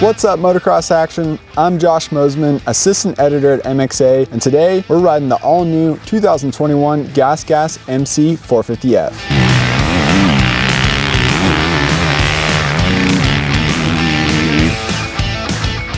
What's up, Motocross Action? I'm Josh Mosiman, assistant editor at MXA, and today we're riding the all-new 2021 Gas Gas MC450F.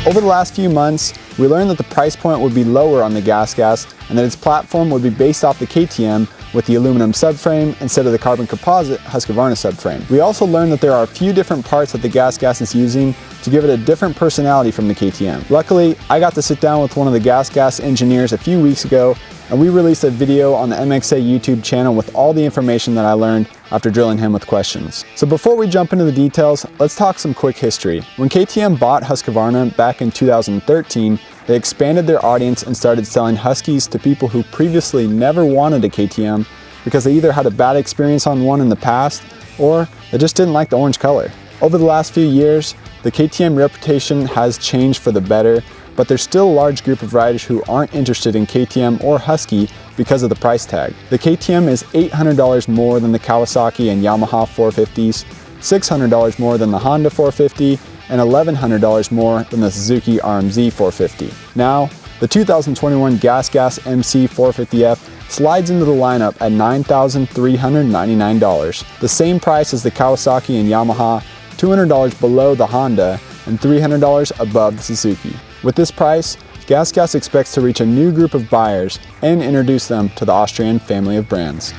Over the last few months, we learned that the price point would be lower on the Gas Gas and that its platform would be based off the KTM with the aluminum subframe instead of the carbon composite Husqvarna subframe. We also learned that there are a few different parts that the Gas Gas is using to give it a different personality from the KTM. Luckily, I got to sit down with one of the Gas Gas engineers a few weeks ago, and we released a video on the MXA YouTube channel with all the information that I learned after drilling him with questions. So before we jump into the details, let's talk some quick history. When KTM bought Husqvarna back in 2013, they expanded their audience and started selling Huskies to people who previously never wanted a KTM because they either had a bad experience on one in the past or they just didn't like the orange color. Over the last few years, the KTM reputation has changed for the better, but there's still a large group of riders who aren't interested in KTM or Husky because of the price tag. The KTM is $800 more than the Kawasaki and Yamaha 450s, $600 more than the Honda 450, and $1,100 more than the Suzuki RMZ 450. Now, the 2021 Gas Gas MC450F slides into the lineup at $9,399, the same price as the Kawasaki and Yamaha, $200 below the Honda, and $300 above the Suzuki. With this price, Gas Gas expects to reach a new group of buyers and introduce them to the Austrian family of brands.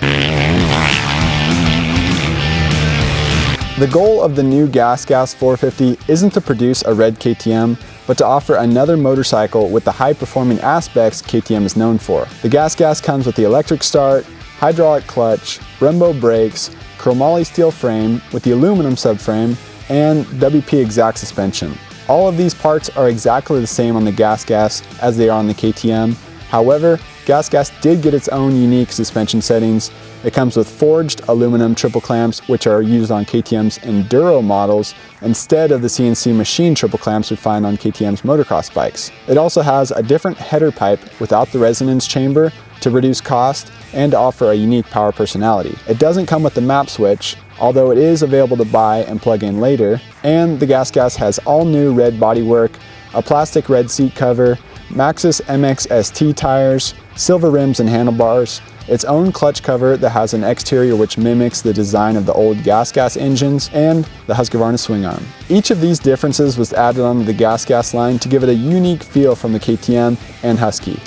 The goal of the new Gas Gas 450 isn't to produce a red KTM, but to offer another motorcycle with the high-performing aspects KTM is known for. The Gas Gas comes with the electric start, hydraulic clutch, Brembo brakes, chromoly steel frame with the aluminum subframe, and WP exact suspension. All of these parts are exactly the same on the Gas Gas as they are on the KTM. However, Gas Gas did get its own unique suspension settings. It comes with forged aluminum triple clamps, which are used on KTM's Enduro models instead of the CNC machine triple clamps we find on KTM's motocross bikes. It also has a different header pipe without the resonance chamber to reduce cost and to offer a unique power personality. It doesn't come with the map switch, although it is available to buy and plug in later, and the Gas Gas has all new red bodywork, a plastic red seat cover, Maxxis MX ST tires, silver rims and handlebars, its own clutch cover that has an exterior which mimics the design of the old Gas Gas engines, and the Husqvarna swing arm. Each of these differences was added onto the Gas Gas line to give it a unique feel from the KTM and Husky.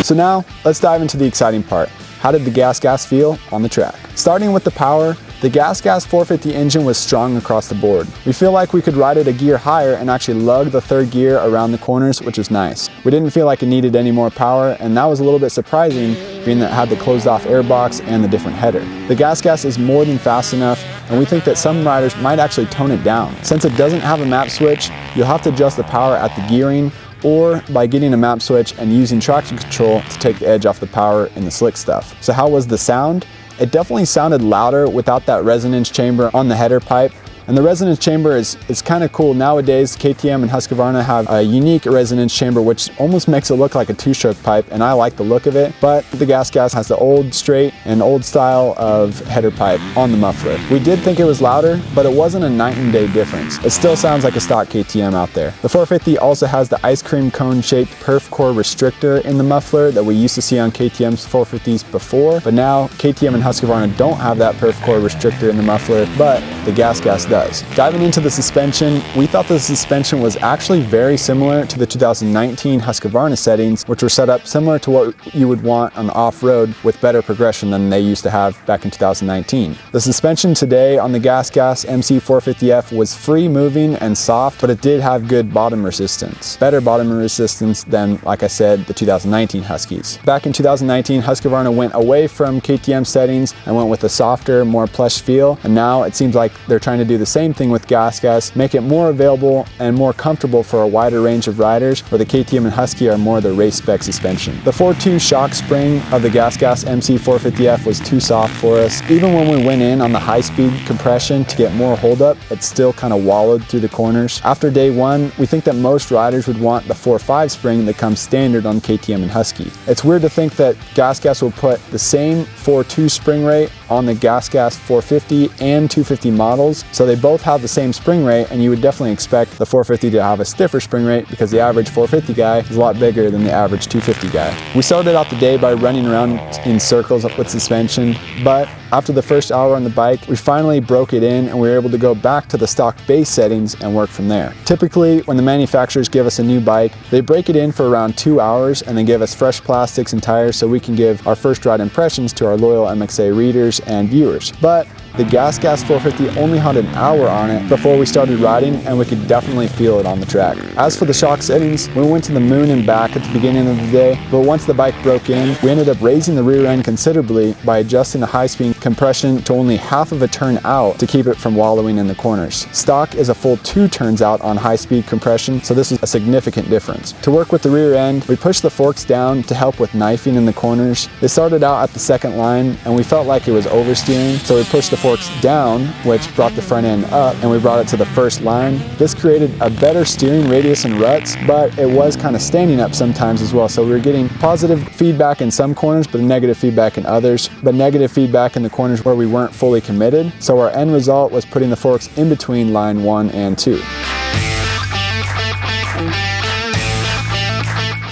So now, let's dive into the exciting part. How did the Gas Gas feel on the track? Starting with the power, the Gas Gas 450 engine was strong across the board. We feel like we could ride it a gear higher and actually lug the third gear around the corners, which was nice. We didn't feel like it needed any more power, and that was a little bit surprising, being that it had the closed off airbox and the different header. The Gas Gas is more than fast enough, and we think that some riders might actually tone it down. Since it doesn't have a map switch, you'll have to adjust the power at the gearing, or by getting a map switch and using traction control to take the edge off the power in the slick stuff. So how was the sound? It definitely sounded louder without that resonance chamber on the header pipe. And the resonance chamber is kind of cool. Nowadays, KTM and Husqvarna have a unique resonance chamber which almost makes it look like a two-stroke pipe, and I like the look of it, but the Gas Gas has the old straight and old style of header pipe on the muffler. We did think it was louder, but it wasn't a night and day difference. It still sounds like a stock KTM out there. The 450 also has the ice cream cone shaped perf core restrictor in the muffler that we used to see on KTM's 450s before, but now KTM and Husqvarna don't have that perf core restrictor in the muffler, but the Gas Gas does. Diving into the suspension, we thought the suspension was actually very similar to the 2019 Husqvarna settings, which were set up similar to what you would want on off-road with better progression than they used to have back in 2019. The suspension today on the Gas Gas MC450F was free moving and soft, but it did have good bottom resistance. Better bottom resistance than, like I said, the 2019 Huskies. Back in 2019, Husqvarna went away from KTM settings and went with a softer, more plush feel, and now it seems like they're trying to do the same thing with Gas Gas, make it more available and more comfortable for a wider range of riders, where the KTM and Husky are more the race spec suspension. The 4.2 shock spring of the Gas Gas MC450F was too soft for us. Even when we went in on the high speed compression to get more hold up, it still kind of wallowed through the corners. After day one, we think that most riders would want the 4.5 spring that comes standard on KTM and Husky. It's weird to think that Gas Gas will put the same 4.2 spring rate on the Gas Gas 450 and 250 models, so they both have the same spring rate, and you would definitely expect the 450 to have a stiffer spring rate because the average 450 guy is a lot bigger than the average 250 guy. We started out the day by running around in circles with suspension, but after the first hour on the bike, we finally broke it in and we were able to go back to the stock base settings and work from there. Typically, when the manufacturers give us a new bike, they break it in for around 2 hours and then give us fresh plastics and tires so we can give our first ride impressions to our loyal MXA readers and viewers. But the Gas Gas 450 only had an hour on it before we started riding, and we could definitely feel it on the track. As for the shock settings, we went to the moon and back at the beginning of the day, but once the bike broke in, we ended up raising the rear end considerably by adjusting the high-speed compression to only half of a turn out to keep it from wallowing in the corners. Stock is a full 2 turns out on high-speed compression, so this is a significant difference. To work with the rear end, we pushed the forks down to help with knifing in the corners. They started out at the second line, and we felt like it was oversteering, so we pushed the forks down, which brought the front end up, and we brought it to the first line. This created a better steering radius and ruts, but it was kind of standing up sometimes as well, so we were getting positive feedback in some corners but negative feedback in others, but negative feedback in the corners where we weren't fully committed, so our end result was putting the forks in between line 1 and 2.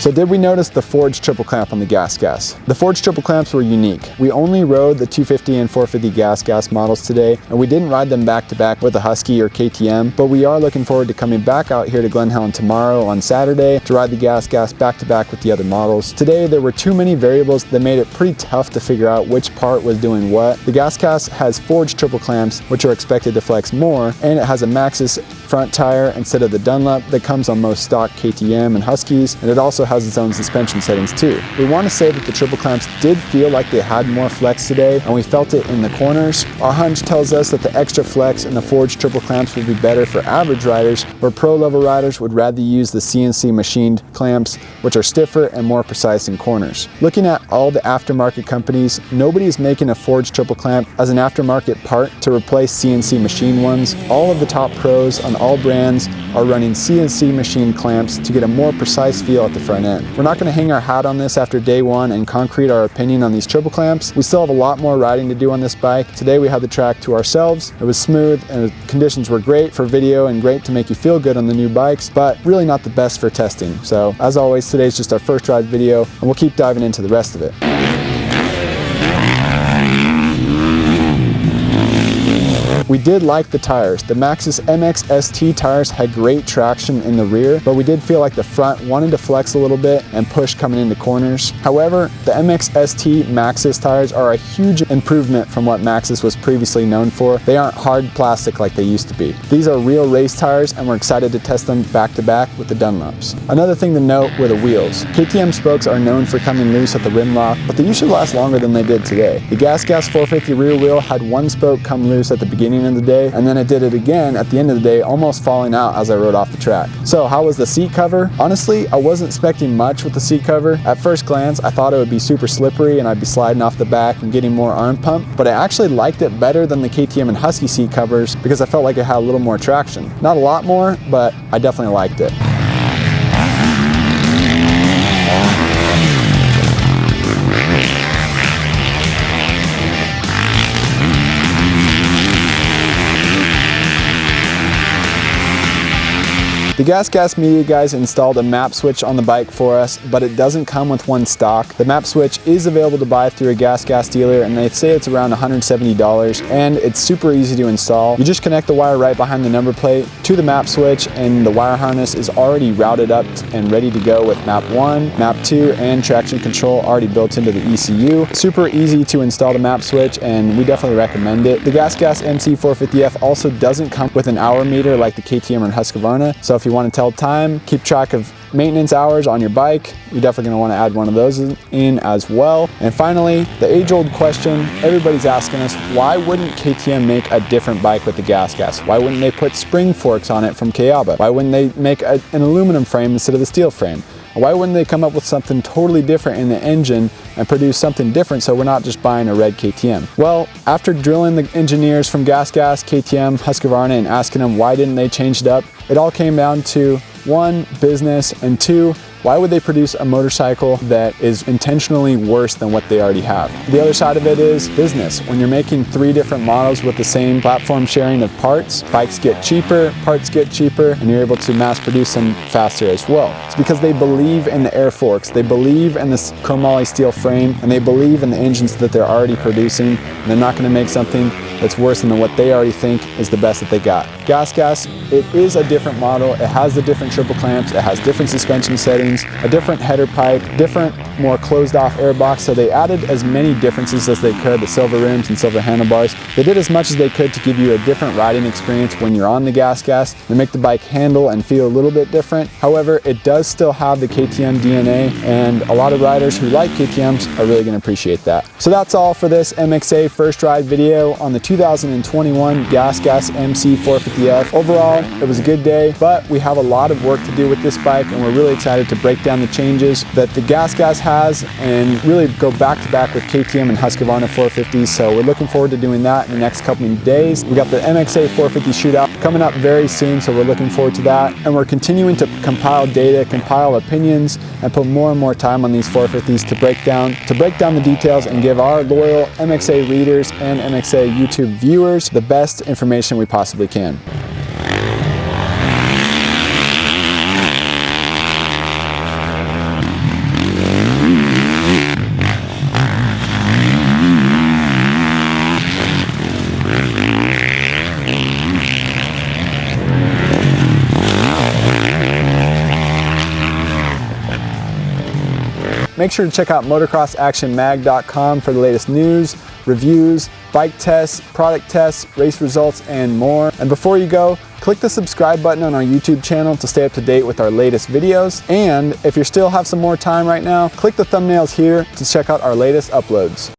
So did we notice the forged triple clamp on the Gas Gas? The forged triple clamps were unique. We only rode the 250 and 450 Gas Gas models today, and we didn't ride them back to back with a Husky or KTM, but we are looking forward to coming back out here to Glen Helen tomorrow on Saturday to ride the Gas Gas back to back with the other models. Today there were too many variables that made it pretty tough to figure out which part was doing what. The Gas Gas has forged triple clamps, which are expected to flex more, and it has a Maxxis front tire instead of the Dunlop that comes on most stock KTM and Huskies, and it also has its own suspension settings too. We want to say that the triple clamps did feel like they had more flex today, and we felt it in the corners. Our hunch tells us that the extra flex in the forged triple clamps would be better for average riders, where pro level riders would rather use the CNC machined clamps, which are stiffer and more precise in corners. Looking at all the aftermarket companies, nobody is making a forged triple clamp as an aftermarket part to replace CNC machined ones. All of the top pros on all brands are running CNC machined clamps to get a more precise feel at the front end. We're not going to hang our hat on this after day one and concrete our opinion on these triple clamps. We still have a lot more riding to do on this bike. Today we had the track to ourselves. It was smooth and the conditions were great for video and great to make you feel good on the new bikes, but really not the best for testing. So as always, today's just our first ride video, and we'll keep diving into the rest of it. We did like the tires. The Maxxis MX ST tires had great traction in the rear, but we did feel like the front wanted to flex a little bit and push coming into corners. However, the MX ST Maxxis tires are a huge improvement from what Maxxis was previously known for. They aren't hard plastic like they used to be. These are real race tires, and we're excited to test them back to back with the Dunlops. Another thing to note were the wheels. KTM spokes are known for coming loose at the rim lock, but they usually last longer than they did today. The Gas Gas 450 rear wheel had one spoke come loose at the beginning of the day, and then it did it again at the end of the day, almost falling out as I rode off the track. So how was the seat cover? Honestly, I wasn't expecting much with the seat cover. At first glance, I thought it would be super slippery and I'd be sliding off the back and getting more arm pump, but I actually liked it better than the KTM and Husky seat covers because I felt like it had a little more traction. Not a lot more, but I definitely liked it. The Gas Gas media guys installed a map switch on the bike for us, but it doesn't come with one stock. The map switch is available to buy through a Gas Gas dealer, and they say it's around $170, and it's super easy to install. You just connect the wire right behind the number plate to the map switch, and the wire harness is already routed up and ready to go with map 1, map 2, and traction control already built into the ECU. Super easy to install the map switch, and we definitely recommend it. The Gas Gas MC450F also doesn't come with an hour meter like the KTM or Husqvarna, so if you want to tell time, keep track of maintenance hours on your bike, you're definitely going to want to add one of those in as well. And finally, the age-old question everybody's asking us, why wouldn't KTM make a different bike with the Gas Gas? Why wouldn't they put spring forks on it from Kayaba? Why wouldn't they make an aluminum frame instead of the steel frame? Why wouldn't they come up with something totally different in the engine and produce something different so we're not just buying a red KTM? Well, after drilling the engineers from Gas Gas, KTM, Husqvarna, and asking them why didn't they change it up, it all came down to 1, business, and 2, Why would they produce a motorcycle that is intentionally worse than what they already have? The other side of it is business. When you're making 3 different models with the same platform sharing of parts, bikes get cheaper, parts get cheaper, and you're able to mass produce them faster as well. It's because they believe in the air forks, they believe in this chromoly steel frame, and they believe in the engines that they're already producing. And they're not going to make something that's worse than what they already think is the best that they got. Gas Gas, it is a different model. It has the different triple clamps, it has different suspension settings, a different header pipe, different, more closed off air box. So they added as many differences as they could, the silver rims and silver handlebars. They did as much as they could to give you a different riding experience when you're on the Gas Gas. They make the bike handle and feel a little bit different. However, it does still have the KTM DNA, and a lot of riders who like KTMs are really going to appreciate that. So that's all for this MXA first ride video on the 2021 Gas Gas MC450F. Overall, it was a good day, but we have a lot of work to do with this bike, and we're really excited to break down the changes that the Gas Gas has and really go back to back with KTM and Husqvarna 450s. So we're looking forward to doing that in the next couple of days. We got the MXA 450 shootout coming up very soon, so we're looking forward to that. And we're continuing to compile data, compile opinions, and put more and more time on these 450s to break down the details and give our loyal MXA readers and MXA YouTube viewers the best information we possibly can. Make sure to check out motocrossactionmag.com for the latest news, reviews, bike tests, product tests, race results, and more. And before you go, click the subscribe button on our YouTube channel to stay up to date with our latest videos. And if you still have some more time right now, click the thumbnails here to check out our latest uploads.